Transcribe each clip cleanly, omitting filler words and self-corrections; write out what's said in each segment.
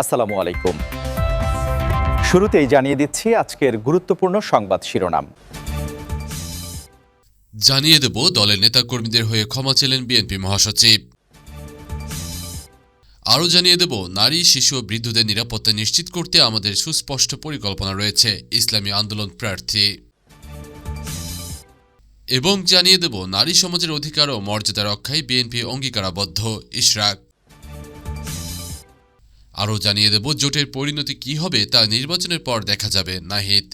আসসালামু আলাইকুম। শুরুতেই জানিয়ে দিচ্ছি আজকের গুরুত্বপূর্ণ সংবাদ শিরোনাম। জানিয়ে দেব দলের নেতাকর্মীদের হয়ে ক্ষমা চাইলেন বিএনপি মহাসচিব। আরও জানিয়ে দেব নারী, শিশু ও বৃদ্ধদের নিরাপত্তা নিশ্চিত করতে আমাদের সুস্পষ্ট পরিকল্পনা রয়েছে, ইসলামী আন্দোলন প্রার্থী। এবং জানিয়ে দেব নারী সমাজের অধিকার ও মর্যাদা রক্ষায় বিএনপি অঙ্গীকারাবদ্ধ, ইশরাক। আরও জানিয়ে দেব জোটের পরিণতি কি হবে তা নির্বাচনের পর দেখা যাবে, নাহিদ।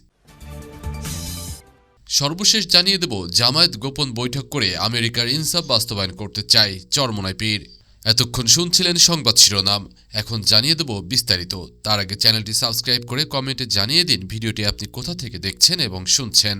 সর্বশেষ জানিয়ে দেব জামায়াত গোপন বৈঠক করে আমেরিকার ইনসাফ বাস্তবায়ন করতে চায়, চরমোনাই পীর। এতক্ষণ শুনছিলেন সংবাদ শিরোনাম, এখন জানিয়ে দেব বিস্তারিত। তার আগে চ্যানেলটি সাবস্ক্রাইব করে কমেন্টে জানিয়ে দিন ভিডিওটি আপনি কোথা থেকে দেখছেন এবং শুনছেন।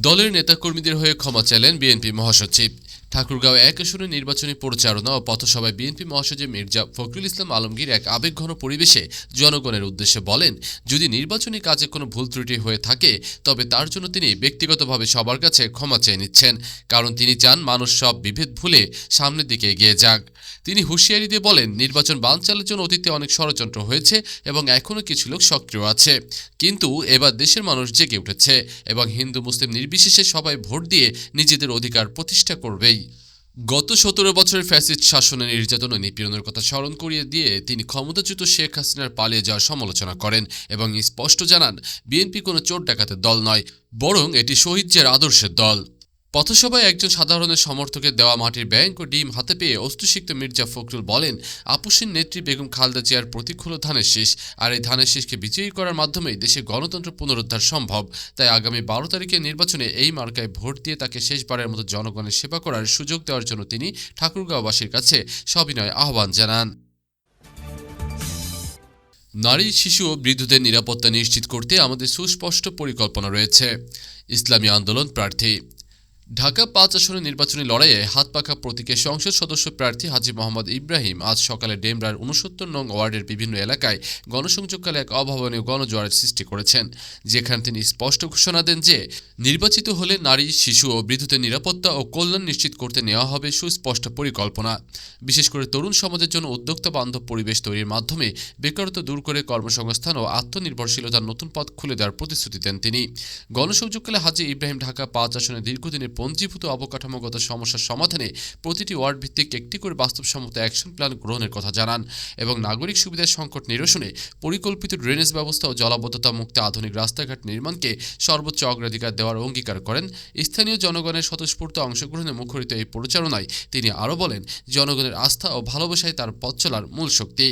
দলের নেতাকর্মীদের হয়ে ক্ষমা চাইলেন বিএনপি মহাসচিব। ঠাকুরগাঁও 1 আসনে নির্বাচনী পরিচালনা ও পথসভায় বিএনপি মহাসচিব মির্জা ফখরুল ইসলাম আলমগীর এক আবেগঘন পরিবেশে জনগণের উদ্দেশ্যে বলেন, যদি নির্বাচনী কাজে কোনো ভুল ত্রুটি হয়ে থাকে তবে তার জন্য তিনি ব্যক্তিগতভাবে সবার কাছে ক্ষমা চেয়ে নিচ্ছেন, কারণ তিনি চান মানুষ সব বিভেদ ভুলে সামনের দিকে এগিয়ে যাক। তিনি হুঁশিয়ারি দিয়ে বলেন, নির্বাচন বানচালের জন্য অতীতে অনেক ষড়যন্ত্র হয়েছে এবং এখনও কিছু লোক সক্রিয় আছে, কিন্তু এবার দেশের মানুষ জেগে উঠেছে এবং হিন্দু মুসলিম নির্বিশেষে সবাই ভোট দিয়ে নিজেদের অধিকার প্রতিষ্ঠা করবেই। গত 17 বছরের ফ্যাসিস্ট শাসনের নির্যাতন ও নিপীড়নের কথা স্মরণ করিয়ে দিয়ে তিনি ক্ষমতাচ্যুত শেখ হাসিনার পালিয়ে যাওয়ার সমালোচনা করেন এবং স্পষ্ট জানান, বিএনপি কোনো চোর ডাকাতের দল নয়, বরং এটি শহীদদের আদর্শের দল। পথসভায় একজন সাধারণের সমর্থকের দেওয়া মাটির ব্যাংক ও ডিম হাতে পেয়ে অস্ত্রসিক্ত মির্জা ফখরুল বলেন, আপসীন নেত্রী বেগম খালেদা জিয়ার প্রতীক হল ধানের শীষ, আর এই ধানের শীষকে বিজয়ী করার মাধ্যমেই দেশে গণতন্ত্র পুনরুদ্ধার সম্ভব। তাই আগামী 12 তারিখের নির্বাচনে এই মার্কায় ভোট দিয়ে তাকে শেষবারের মতো জনগণের সেবা করার সুযোগ দেওয়ার জন্য তিনি ঠাকুরগাঁওবাসীর কাছে সবিনয় আহ্বান জানান। নারী, শিশু ও বৃদ্ধদের নিরাপত্তা নিশ্চিত করতে আমাদের সুস্পষ্ট পরিকল্পনা রয়েছে, ইসলামী আন্দোলন প্রার্থী। ঢাকা 5 আসনে নির্বাচনী লড়াইয়ে হাতপাখা প্রতীকে সংসদ সদস্য প্রার্থী হাজী মোহাম্মদ ইব্রাহিম আজ সকালে ডেমরার 69 নং ওয়ার্ডের বিভিন্ন এলাকায় গণসংযোগকালে এক অভাবনীয় গণজোয়ারের সৃষ্টি করেছেন, যেখানে তিনি স্পষ্ট ঘোষণা দেন যে নির্বাচিত হলে নারী, শিশু ও বৃদ্ধদের নিরাপত্তা ও কল্যাণ নিশ্চিত করতে নেওয়া হবে সুস্পষ্ট পরিকল্পনা। বিশেষ করে তরুণ সমাজের জন্য উদ্যোক্তা বান্ধব পরিবেশ তৈরির মাধ্যমে বেকারত্ব দূর করে কর্মসংস্থান ও আত্মনির্ভরশীলতার নতুন পথ খুলে দেওয়ার প্রতিশ্রুতি দেন তিনি। গণসংযোগকালে হাজী ইব্রাহিম ঢাকা 5 আসনে দীর্ঘদিনের পঞ্জীভূত অবকাঠামোগত সমস্যার সমাধানে প্রতিটি ওয়ার্ড ভিত্তিক একটি করে বাস্তবসম্মত অ্যাকশন প্ল্যান গ্রহণের কথা জানান এবং নাগরিক সুবিধার সংকট নিরসনে পরিকল্পিত ড্রেনেজ ব্যবস্থা ও জলাবদ্ধতা মুক্ত আধুনিক রাস্তাঘাট নির্মাণকে সর্বোচ্চ অগ্রাধিকার দেওয়ার অঙ্গীকার করেন। স্থানীয় জনগণের স্বতঃস্ফূর্ত অংশগ্রহণে মুখরিত এই পরিচালনায় তিনি আরও বলেন, জনগণের আস্থা ও ভালোবাসায় তার পথ চলার মূল শক্তি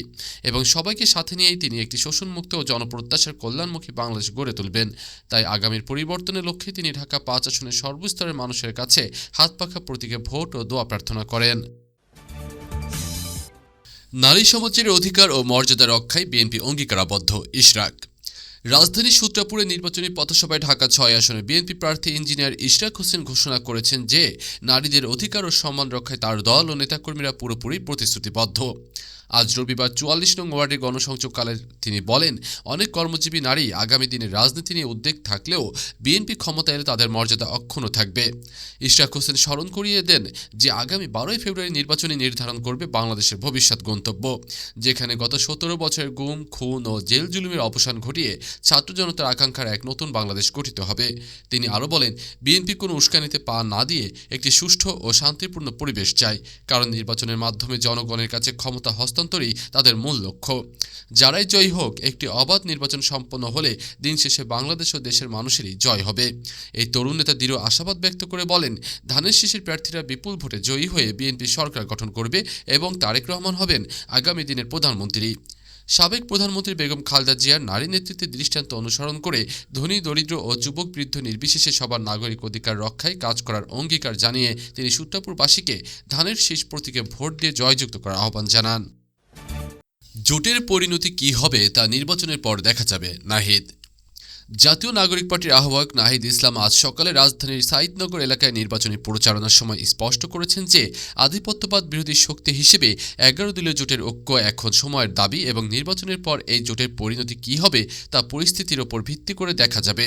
এবং সবাইকে সাথে নিয়েই তিনি একটি শোষণমুক্ত ও জনপ্রত্যাশার কল্যাণমুখী বাংলাদেশ গড়ে তুলবেন। তাই আগামীর পরিবর্তনের লক্ষ্যে তিনি ঢাকা 5 আসনের সর্বস্তরের মানুষের কাছে হাতপাখা প্রতীকে ভোট ও দোয়া প্রার্থনা করেন। নারী সমাজের অধিকার ও মর্যাদা রক্ষায় বিএনপি অঙ্গীকারাবদ্ধ, ইশরাক। রাজধানীর সূত্রাপুরে নির্বাচনী পথসভায় ঢাকা 6 আসনে বিএনপি প্রার্থী ইঞ্জিনিয়ার ইশরাক হোসেন ঘোষণা করেছেন যে নারীদের অধিকার ও সম্মান রক্ষায় তার দল ও নেতাকর্মীরা পুরোপুরি প্রতিশ্রুতিবদ্ধ। আজ রবিবার 44 নং ওয়ার্ডে গণসংযোগকালে তিনি বলেন, অনেক কর্মজীবী নারী আগামী দিনে রাজনীতি নিয়ে উদ্বেগ থাকলেও বিএনপি ক্ষমতা এলে তাদের মর্যাদা অক্ষুণ্ণ থাকবে। ইশরাক হোসেন স্মরণ করিয়ে দেন যে আগামী 12 ফেব্রুয়ারি নির্বাচনী নির্ধারণ করবে বাংলাদেশের ভবিষ্যৎ গন্তব্য, যেখানে গত 17 বছরের গুম, খুন ও জেল জুলুমের অবসান ঘটিয়ে ছাত্র জনতার আকাঙ্ক্ষার এক নতুন বাংলাদেশ গঠিত হবে। তিনি আরও বলেন, বিএনপি কোনো উস্কানিতে পা না দিয়ে একটি সুষ্ঠু ও শান্তিপূর্ণ পরিবেশ চায়, কারণ নির্বাচনের মাধ্যমে জনগণের কাছে ক্ষমতা হস্তান্তরই তাদের মূল লক্ষ্য। যারাই জয়ী হোক, একটি অবাধ নির্বাচন সম্পন্ন হলে দিন শেষে বাংলাদেশ ও দেশের মানুষেরই জয় হবে। এই তরুণ নেতা দৃঢ় আশাবাদ ব্যক্ত করে বলেন, ধানের শীষের প্রার্থীরা বিপুল ভোটে জয়ী হয়ে বিএনপি সরকার গঠন করবে এবং তারেক রহমান হবেন আগামী দিনের প্রধানমন্ত্রী। সাবেক প্রধানমন্ত্রী বেগম খালেদা জিয়ার নারী নেতৃত্বের দৃষ্টান্ত অনুসরণ করে ধনী, দরিদ্র ও যুবক, বৃদ্ধ নির্বিশেষে সবার নাগরিক অধিকার রক্ষায় কাজ করার অঙ্গীকার জানিয়ে তিনি সূত্রাপুরবাসীকে ধানের শীষ প্রতীকে ভোট দিয়ে জয়যুক্ত করার আহ্বান জানান। জোটের পরিণতি কি হবে তা নির্বাচনের পর দেখা যাবে, নাহিদ। জাতীয় নাগরিক পার্টির আহ্বায়ক নাহিদ ইসলাম আজ সকালে রাজধানীর সাইদনগর এলাকায় নির্বাচনী প্রচারণার সময় স্পষ্ট করেছেন যে আধিপত্যবাদ বিরোধী শক্তি হিসেবে 11 দলীয় জোটের ঐক্য এখন সময়ের দাবি এবং নির্বাচনের পর এই জোটের পরিণতি কী হবে তা পরিস্থিতির ওপর ভিত্তি করে দেখা যাবে।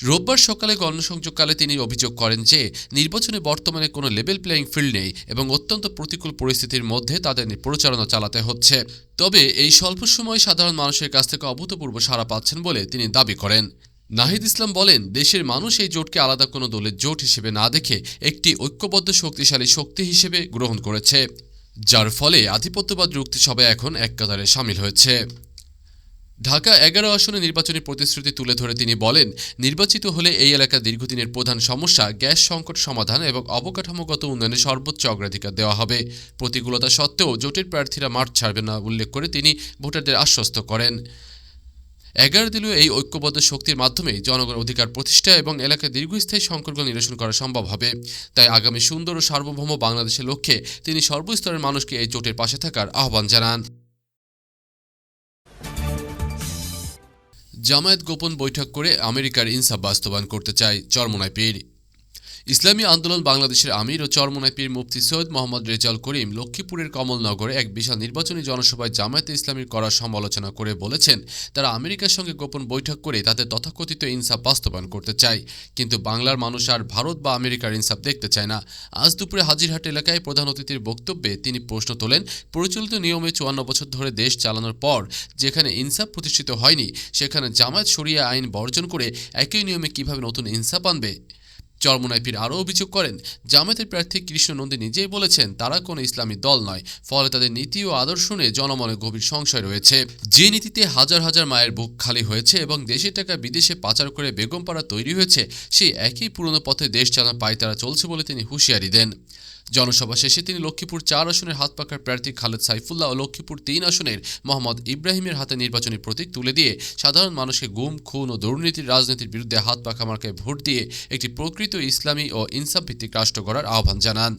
রোববার সকালে গণসংযোগকালে তিনি অভিযোগ করেন যে নির্বাচনে বর্তমানে কোনো লেভেল প্লেয়িং ফিল্ড নেই এবং অত্যন্ত প্রতিকূল পরিস্থিতির মধ্যে তাদের প্রচারণা চালাতে হচ্ছে। তবে এই স্বল্প সময়ে সাধারণ মানুষের কাছ থেকে অভূতপূর্ব সাড়া পাচ্ছেন বলে তিনি দাবি করেন। নাহিদ ইসলাম বলেন, দেশের মানুষ এই জোটকে আলাদা কোনো দলের জোট হিসেবে না দেখে একটি ঐক্যবদ্ধ শক্তিশালী শক্তি হিসেবে গ্রহণ করেছে, যার ফলে আধিপত্যবাদ রুখতে সবাই এখন এক কাতারে শামিল হয়েছে। ঢাকা ১১ আসনে নির্বাচনী প্রতিশ্রুতি তুলে ধরে তিনি বলেন, নির্বাচিত হলে এই এলাকার দীর্ঘদিনের প্রধান সমস্যা গ্যাস সংকট সমাধান এবং অবকাঠামোগত উন্নয়নে সর্বোচ্চ অগ্রাধিকার দেওয়া হবে। প্রতিকূলতা সত্ত্বেও জোটের প্রার্থীরা মাঠ ছাড়বে না উল্লেখ করে তিনি ভোটারদের আশ্বস্ত করেন। ১১ দলীয় এই ঐক্যবদ্ধ শক্তির মাধ্যমে জনগণের অধিকার প্রতিষ্ঠা এবং এলাকায় দীর্ঘস্থায়ী সংকটগুলো নিরসন করা সম্ভব হবে। তাই আগামী সুন্দর ও সার্বভৌম বাংলাদেশের লক্ষ্যে তিনি সর্বস্তরের মানুষকে এই জোটের পাশে থাকার আহ্বান জানান। জামায়াত গোপন বৈঠক করে আমেরিকার ইনসাফ বাস্তবায়ন করতে চায়, চরমোনাই পীর। ইসলামী আন্দোলন বাংলাদেশের আমির ও চরমোনাই পীর মুফতি সৈয়দ মোহাম্মদ রেজাউল করিম লক্ষ্মীপুরের কমলনগরে এক বিশাল নির্বাচনী জনসভায় জামায়াতে ইসলামীর করা সমালোচনা করে বলেছেন, তারা আমেরিকার সঙ্গে গোপন বৈঠক করে তাদের তথাকথিত ইনসাফ বাস্তবায়ন করতে চায়, কিন্তু বাংলার মানুষ আর ভারত বা আমেরিকার ইনসাফ দেখতে চায় না। আজ দুপুরে হাজিরহাট এলাকায় প্রধান অতিথির বক্তব্যে তিনি প্রশ্ন তোলেন, পরিচালিত নিয়মে ৫৪ বছর ধরে দেশ চালানোর পর যেখানে ইনসাফ প্রতিষ্ঠিত হয়নি, সেখানে জামায়াত শরিয়া আইন বর্জন করে একই নিয়মে কিভাবে নতুন ইনসাফ আনবে। চরমোনাই পীর আরও অভিযোগ করেন, জামায়াতের প্রার্থী কৃষ্ণ নন্দী নিজেই বলেছেন তারা কোনো ইসলামী দল নয়, ফলে তাদের নীতি ও আদর্শ নিয়ে জনমনে গভীর সংশয় রয়েছে। যে নীতিতে হাজার হাজার মায়ের বুক খালি হয়েছে এবং দেশের টাকা বিদেশে পাচার করে বেগমপাড়া তৈরি হয়েছে, সেই একই পুরনো পথে দেশ চালানোর পায়তারা চলছে বলে তিনি হুঁশিয়ারি দেন। জনসভা শেষে তিনি লক্ষ্মীপুর ৪ আসনের হাত পাখার প্রার্থী খালেদ সাইফুল্লাহ ও লক্ষ্মীপুর ৩ আসনের মোহাম্মদ ইব্রাহিমের হাতে নির্বাচনী প্রতীক তুলে দিয়ে সাধারণ মানুষকে গুম, খুন ও দুর্নীতির রাজনীতির বিরুদ্ধে হাত পাখা মার্কায় ভোট দিয়ে একটি প্রকৃত ইসলামী ও ইনসাফ ভিত্তিক রাষ্ট্র গড়ার আহ্বান জানান।